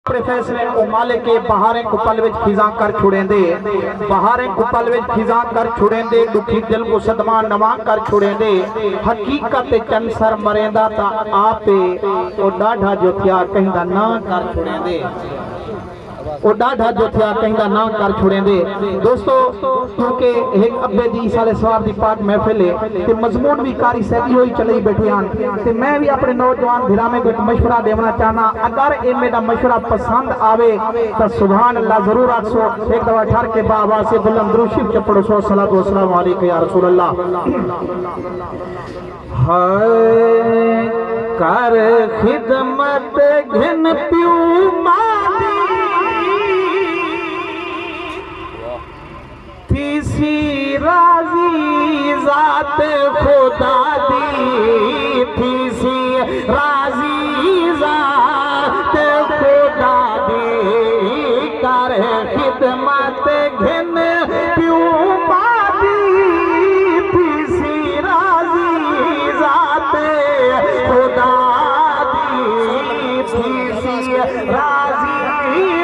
फैसले उमाले के बहारें कुपल विच खिजा कर छुड़ेंदे, बहारें कुपल विच खिजा कर छुड़ेंदे, दुखी दिल को सदमा नवा कर छुड़ेंदे। हकीकत चंद सर मरेंदा ता आपे ओ डाढ़ा जो थिया कहंदा ना कर छुड़ेंदे, ओ डाढ़ा जो थिया कहंदा ना कर छुड़ेंदे। दोस्तों क्योंकि एक अब्बे दी साले सवार दी पाक महफिल है ते मजमून भी कारी सैदी होई चली बैठी हैं ते मैं भी अपने नौजवान भिरा में कोई मशवरा देना चाहना। अगर ये मेरा मशवरा पसंद आवे तो सुभान अल्लाह जरूर आखो। एक दफा ठहर के बाबा से बुलंद दुरूद शरीफ चपड़ो सो सलातो व सलाम अलैका या रसूल अल्लाह। हाय कर खिदमत घिन पियो मादी तीसी राजी जात खुदा दी, तीसी राजी जात खुदा दी। कर खिदमत घिन पियो मादी तीसी राजी जात खुदा दी, तीसी राजी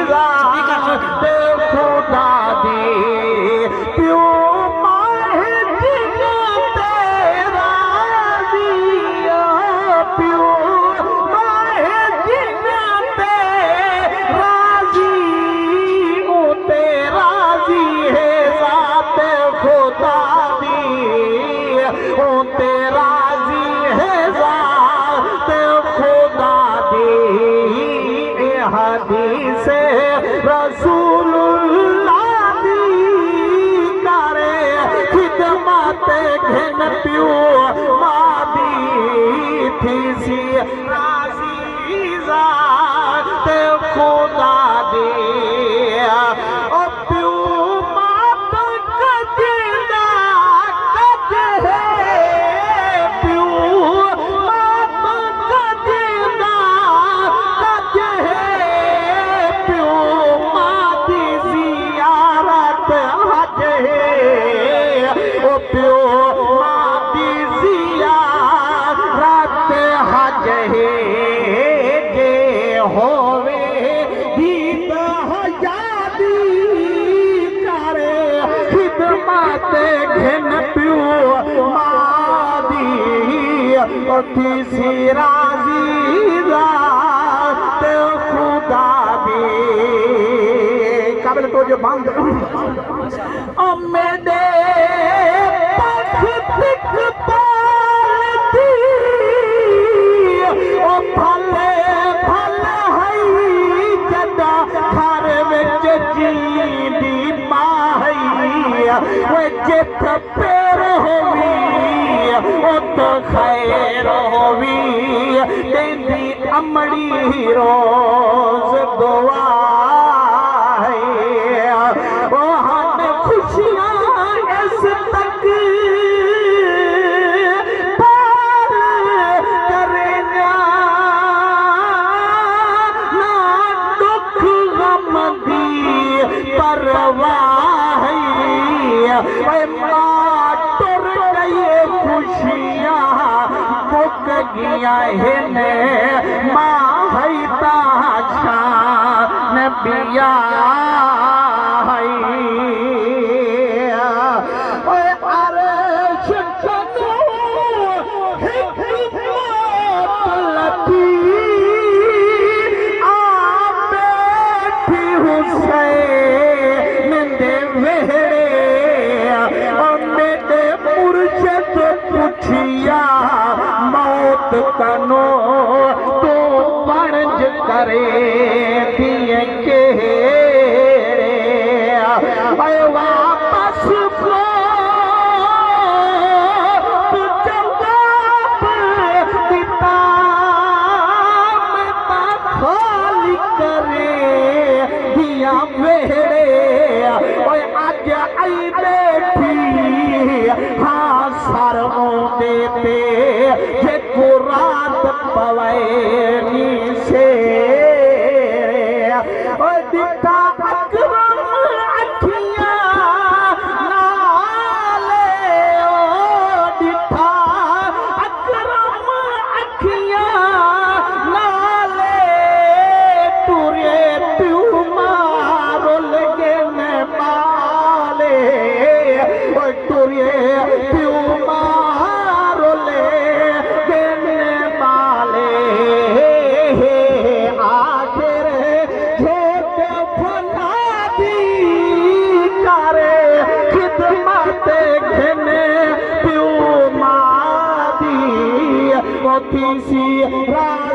जात खुदा दी। घिन पियो मादी थीसी राजी जात खुदा दी। ओ पियो मात कजदा कज है, पियो मात कजदा कज है, पियो माती जियारत हज है। ओ पियो घिन पियो मादी तीसी राजी जात खुदा दी। काबिल तो जो बंद मेरे पख तिक पालती ओ भले भले हई जदा घर विच जींदी वो जित पैर होवी उत खैर होवी, तेंदी अमड़ी रोज दुआ है। वो हन खुशियां इस तक पार करेगा ना दुख गम दी परवाह है। टुर गई खुशियां मुक गया है माँ है शान बिया कनो तो बणज करे दिए के वापस जवाब दिता खाली करे दिया वेड़े। अज आई बैठी हाँ सर देते रात पवैनी से दिखा अकरम अखियां नाले, ओ दिखा अकरम अखियां नाले, टुरे थी सी रात